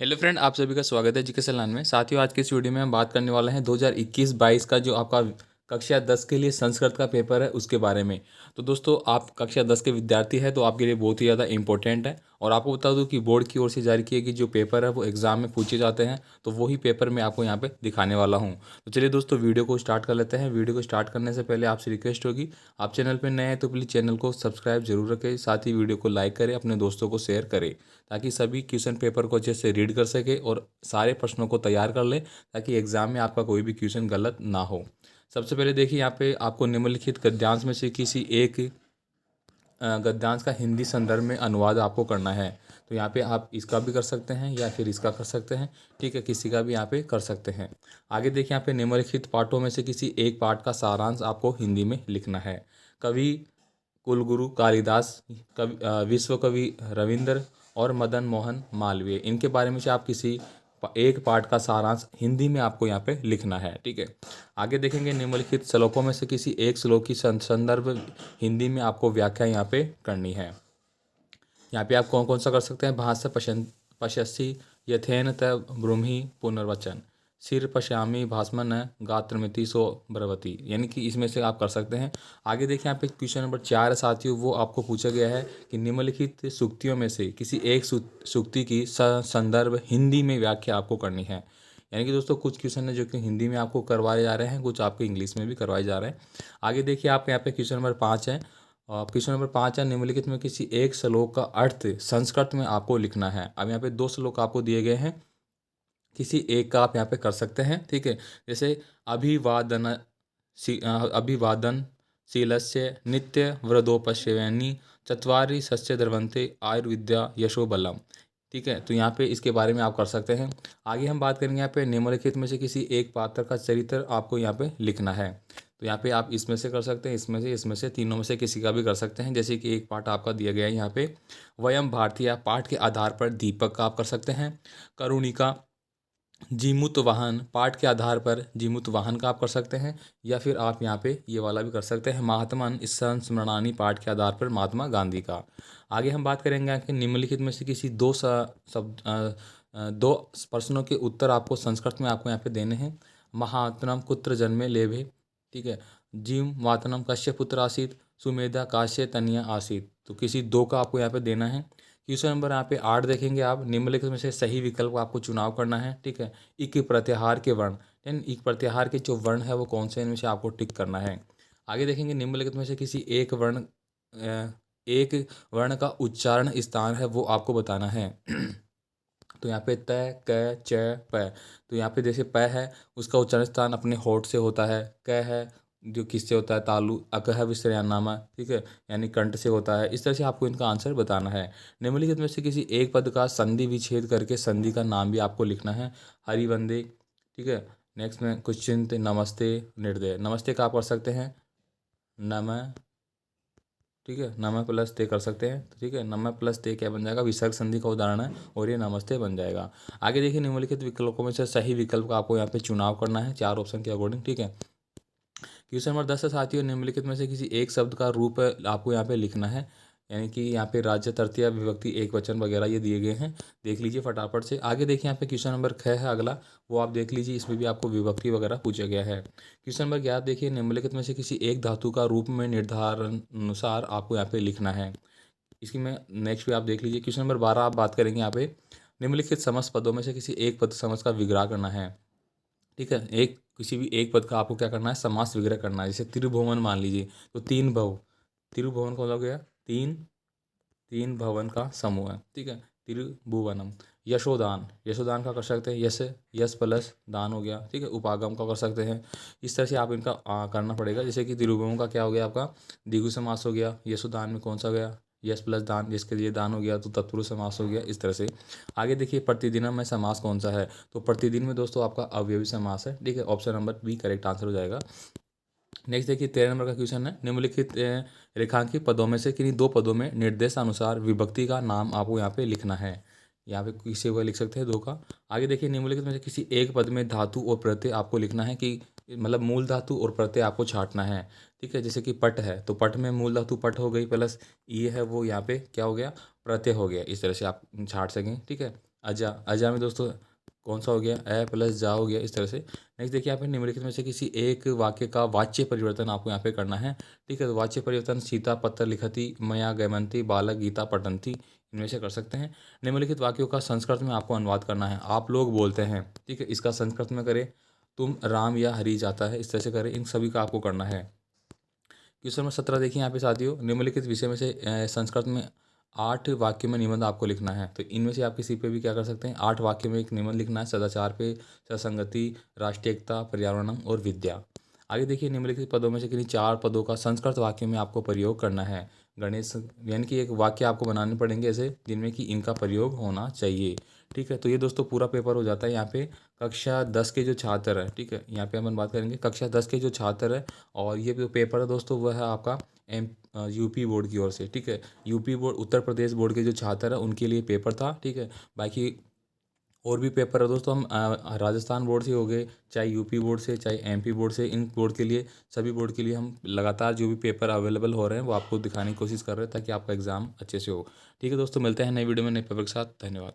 Hello friend, आप सभी का स्वागत है जीके सलान में। साथियों, आज के इस वीडियो में हम बात करने वाले हैं 2021-22 का जो आपका कक्षा 10 के लिए संस्कृत का पेपर है उसके बारे में। तो दोस्तों, आप कक्षा 10 के विद्यार्थी हैं तो आपके लिए बहुत ही ज़्यादा इंपॉर्टेंट है। और आपको बता दूं कि बोर्ड की ओर से जारी किए गए जो पेपर है वो एग्ज़ाम में पूछे जाते हैं, तो वही पेपर मैं आपको यहाँ पे दिखाने वाला हूँ। तो चलिए दोस्तों, वीडियो को स्टार्ट कर लेते हैं। वीडियो को स्टार्ट करने से पहले आपसे रिक्वेस्ट होगी, आप चैनल पर नए हैं तो प्लीज़ चैनल को सब्सक्राइब जरूर रखें, साथ ही वीडियो को लाइक करें, अपने दोस्तों को शेयर करें, ताकि सभी क्वेश्चन पेपर को अच्छे से रीड कर सके और सारे प्रश्नों को तैयार कर ले, ताकि एग्जाम में आपका कोई भी क्वेश्चन गलत ना हो। सबसे पहले देखिए, यहाँ पे आपको निम्नलिखित गद्यांश में से किसी एक गद्यांश का हिंदी संदर्भ में अनुवाद आपको करना है। तो यहाँ पे आप इसका भी कर सकते हैं या फिर इसका कर सकते हैं, ठीक है, किसी का भी यहाँ पे कर सकते हैं। आगे देखिए, यहाँ पे निम्नलिखित पाठों में से किसी एक पाठ का सारांश आपको हिंदी में लिखना है। कवि कुलगुरु कालिदास, विश्व कवि रविंद्र और मदन मोहन मालवीय, इनके बारे में से आप किसी एक पाठ का सारांश हिंदी में आपको यहाँ पे लिखना है, ठीक है। आगे देखेंगे, निम्नलिखित श्लोकों में से किसी एक श्लोक की संदर्भ हिंदी में आपको व्याख्या यहाँ पे करनी है। यहाँ पे आप कौन कौन सा कर सकते हैं, भाष्य पश्यसि यथेन त ब्रूहि पुनर्वचन, सिर पश्यामी भास्म न गात्रमिति सो ब्रवती, यानी कि इसमें से आप कर सकते हैं। आगे देखिए, यहाँ पे क्वेश्चन नंबर 4 है साथियों, वो आपको पूछा गया है कि निम्नलिखित सूक्तियों में से किसी एक सूक्ति की संदर्भ हिंदी में व्याख्या आपको करनी है। यानी कि दोस्तों, कुछ क्वेश्चन है जो कि हिंदी में आपको करवाए जा रहे हैं, कुछ आपके इंग्लिश में भी करवाए जा रहे हैं। आगे देखिए, आप यहाँ पे क्वेश्चन नंबर 5 है। क्वेश्चन नंबर 5 है, निम्नलिखित में किसी एक श्लोक का अर्थ संस्कृत में आपको लिखना है। अब यहाँ पे 2 श्लोक आपको दिए गए हैं, किसी एक का आप यहाँ पे कर सकते हैं, ठीक है। जैसे अभिवादन शीलस्य नित्य व्रतोपश्यनि चत्वारि सस्य द्रवंते आयुर्विद्या यशो बलम, ठीक है। तो यहाँ पे इसके बारे में आप कर सकते हैं। आगे हम बात करेंगे, यहाँ पे निम्नलिखित में से किसी एक पात्र का चरित्र आपको यहाँ पे लिखना है। तो यहाँ पे आप इसमें से कर सकते हैं, इसमें से तीनों में से किसी का भी कर सकते हैं। जैसे कि एक पाठ आपका दिया गया है यहाँ पे, वयम भारतीय, पाठ के आधार पर दीपक का आप कर सकते हैं। करुणिका जीमूत वाहन, पाठ के आधार पर जीमूत वाहन का आप कर सकते हैं। या फिर आप यहाँ पे ये वाला भी कर सकते हैं, महात्मन स्मरणानी, पाठ के आधार पर महात्मा गांधी का। आगे हम बात करेंगे कि निम्नलिखित में से किसी दो प्रश्नों के उत्तर आपको संस्कृत में आपको यहाँ पे देने हैं। महात्मम कुत्र जन्मे लेभे, ठीक है। जीव वातनम कश्य पुत्र आसीत, सुमेधा काश्य तनिया आसीत। तो किसी दो का आपको यहाँ पे देना है। क्वेश्चन नंबर यहाँ पे 8 देखेंगे आप, निम्नलिखित में से सही विकल्प आपको चुनाव करना है, ठीक है। इक प्रत्याहार के वर्ण, यानी इक प्रत्याहार के जो वर्ण है वो कौन से, इनमें से आपको टिक करना है। आगे देखेंगे, निम्नलिखित में से किसी एक वर्ण का उच्चारण स्थान है वो आपको बताना है। तो यहाँ पे त क च प, तो यहाँ पे जैसे प है उसका उच्चारण स्थान अपने होठ से होता है। क है जो किससे होता है, तालु। अक है विश्रामनामा, ठीक है, यानी कंठ से होता है। इस तरह से आपको इनका आंसर बताना है। निम्नलिखित में से किसी एक पद का संधि विच्छेद करके संधि का नाम भी आपको लिखना है। हरिवंदे, ठीक है। नेक्स्ट में कुछ चिंत, नमस्ते, निर्दय। नमस्ते का आप कर सकते हैं नम, ठीक है, नमः प्लस ते कर सकते हैं, ठीक है। नमः प्लस ते क्या बन जाएगा, विसर्ग संधि का उदाहरण है और ये नमस्ते बन जाएगा। आगे देखिए, निम्नलिखित विकल्पों में से सही विकल्प का आपको यहाँ पे चुनाव करना है 4 ऑप्शन के अकॉर्डिंग, ठीक है। क्वेश्चन नंबर 10 है साथियों, निम्नलिखित में से किसी एक शब्द का रूप आपको यहाँ पे लिखना है। यानी कि यहाँ पे राज्य, तृतीया विभक्ति, एक वचन वगैरह ये दिए गए हैं, देख लीजिए फटाफट से। आगे देखिए, यहाँ पे क्वेश्चन नंबर 6 है अगला, वो आप देख लीजिए, इसमें भी आपको विभक्ति वगैरह पूछा गया है। क्वेश्चन नंबर 11 देखिए, निम्नलिखित में से किसी एक धातु का रूप में निर्धारण अनुसार आपको यहाँ पे लिखना है। इसकी मैं नेक्स्ट भी आप देख लीजिए। क्वेश्चन नंबर 12 आप बात करेंगे यहाँ पे, निम्नलिखित समस्त पदों में से किसी एक पद समास का विग्रह करना है, ठीक है। एक किसी भी एक पद का आपको क्या करना है, समास विग्रह करना है। जैसे त्रिभुवन मान लीजिए, तो तीन भव, त्रिभुवन कौन हो गया, तीन, तीन भवन का समूह है, ठीक है, त्रिभुवनम। यशोदान, यशोदान का कर सकते हैं यश, यश प्लस दान हो गया, ठीक है। उपागम का कर सकते हैं। इस तरह से आप इनका करना पड़ेगा। जैसे कि त्रिभुवन का क्या हो गया आपका, द्विगु समास हो गया। यशोदान में कौन सा हो गया, यश प्लस दान, जिसके लिए दान हो गया तो तत्पुरुष समास हो गया, इस तरह से। आगे देखिए, प्रतिदिनम में समास कौन सा है, तो प्रतिदिन में दोस्तों आपका अवयवी समास है, ठीक है। Option number B correct answer हो जाएगा। नेक्स्ट देखिए, 13 नंबर का क्वेश्चन है, निम्नलिखित रेखांकित पदों में से किन्हीं दो पदों में निर्देशानुसार विभक्ति का नाम आपको यहाँ पे लिखना है। यहाँ पे किसी को लिख सकते हैं दो का। आगे देखिए, निम्नलिखित में से किसी एक पद में धातु और प्रत्यय आपको लिखना है, कि मतलब मूल धातु और प्रत्यय आपको छांटना है, ठीक है। जैसे कि पट है, तो पट में मूल धातु पट हो गई, प्लस ये है वो यहाँ पे क्या हो गया, प्रत्यय हो गया। इस तरह से आप छांट सकें, ठीक है। अजा, अजा में दोस्तों कौन सा हो गया, ए प्लस जा हो गया, इस तरह से। नेक्स्ट देखिए यहाँ पे निम्नलिखित में से किसी एक वाक्य का वाच्य परिवर्तन आपको यहाँ पे करना है। ठीक है, तो वाच्य परिवर्तन सीता पत्र लिखती, मया गमयन्ति, बालक गीता पठन्ति, इनमें से कर सकते हैं। निम्नलिखित वाक्यों का संस्कृत में आपको अनुवाद करना है। आप लोग बोलते हैं, ठीक है, इसका संस्कृत में करें। तुम राम या हरी जाता है, इस तरह से करें। इन सभी का आपको करना है। क्वेश्चन नंबर 17 देखिए यहाँ पे साथियों, निम्नलिखित विषय में से संस्कृत में 8 वाक्य में निबंध आपको लिखना है। तो इनमें से आप किसी पे भी क्या कर सकते हैं, 8 वाक्य में एक निबंध लिखना है। सदाचार पे, सत्संगति, राष्ट्रीय एकता, पर्यावरण और विद्या। आगे देखिए, निम्नलिखित पदों में से किन्हीं 4 पदों का संस्कृत वाक्य में आपको प्रयोग करना है। गणेश, यानी कि एक वाक्य आपको बनाने पड़ेंगे ऐसे जिनमें कि इनका प्रयोग होना चाहिए। ठीक है, तो ये दोस्तों पूरा पेपर हो जाता है। यहाँ पे कक्षा 10 के जो छात्र हैं, ठीक है, यहाँ पे अपन बात करेंगे कक्षा 10 के जो छात्र हैं। और ये जो पेपर है दोस्तों वह है आपका यूपी बोर्ड की ओर से। ठीक है, UP board, Uttar Pradesh board के जो छात्र हैं उनके लिए पेपर था। ठीक है, बाकी और भी पेपर है दोस्तों, हम राजस्थान बोर्ड से हो गए, चाहे यूपी बोर्ड से, चाहे एमपी बोर्ड से, इन बोर्ड के लिए, सभी बोर्ड के लिए हम लगातार जो भी पेपर अवेलेबल हो रहे हैं वो आपको दिखाने की कोशिश कर रहे हैं ताकि आपका एग्ज़ाम अच्छे से हो। ठीक है दोस्तों, मिलते हैं नई वीडियो में नए पेपर के साथ। धन्यवाद।